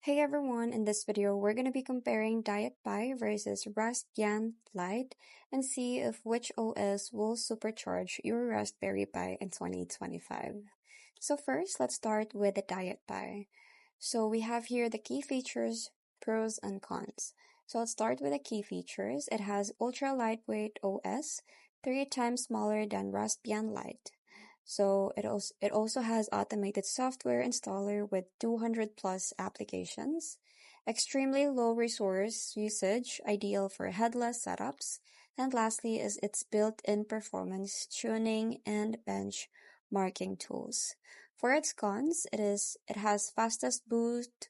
Hey everyone, in this video we're going to be comparing DietPi versus Raspbian Lite and see if which OS will supercharge your Raspberry Pi in 2025. So first, let's start with the DietPi. So we have here the key features, pros and cons. So let's start with the key features. It has ultra lightweight OS, 3 times smaller than Raspbian Lite. So it also has automated software installer with 200 plus applications, extremely low resource usage, ideal for headless setups, and lastly is its built-in performance tuning and benchmarking tools. For its cons, it has fastest boot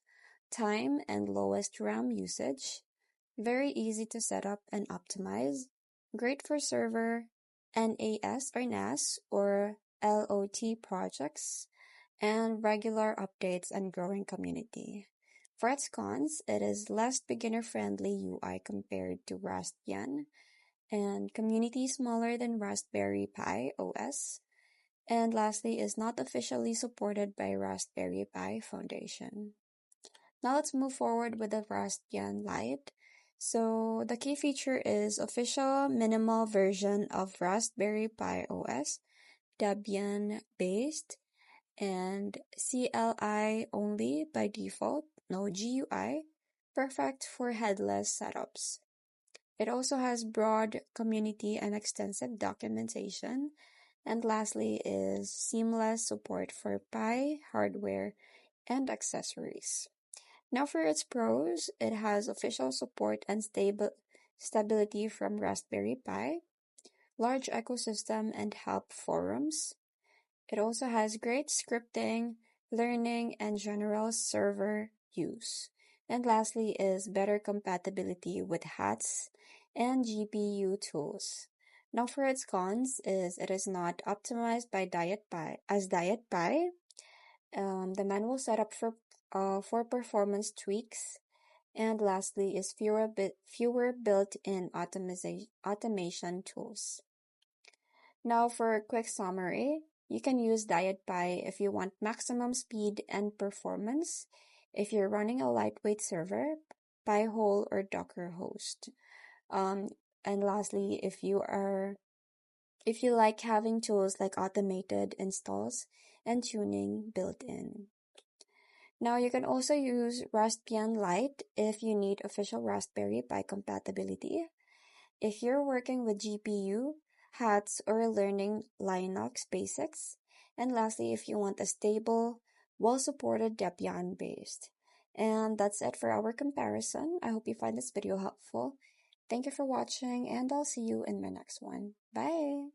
time and lowest RAM usage, very easy to set up and optimize, great for server, NAS or NAS or LOT projects, and regular updates and growing community. For its cons, it is less beginner-friendly UI compared to Raspbian, and community smaller than Raspberry Pi OS, and lastly is not officially supported by Raspberry Pi Foundation. Now let's move forward with the Raspbian Lite. So the key feature is official minimal version of Raspberry Pi OS, Debian based, and CLI only by default, no GUI, perfect for headless setups. It also has broad community and extensive documentation. And lastly is seamless support for Pi hardware and accessories. Now for its pros, it has official support and stability from Raspberry Pi, large ecosystem and help forums. It also has great scripting, learning, and general server use. And lastly is better compatibility with HATs and GPU tools. Now for its cons is it is not optimized by DietPi. The manual setup for performance tweaks. And lastly is fewer built-in automation tools. Now for a quick summary, you can use DietPi if you want maximum speed and performance, if you're running a lightweight server, Pi-hole or Docker host. And lastly, if you like having tools like automated installs and tuning built in. Now you can also use Raspbian Lite if you need official Raspberry Pi compatibility. If you're working with GPU, HATs, or learning Linux basics. And lastly, if you want a stable, well-supported Debian based. And that's it for our comparison. I hope you find this video helpful. Thank you for watching, and I'll see you in my next one. Bye!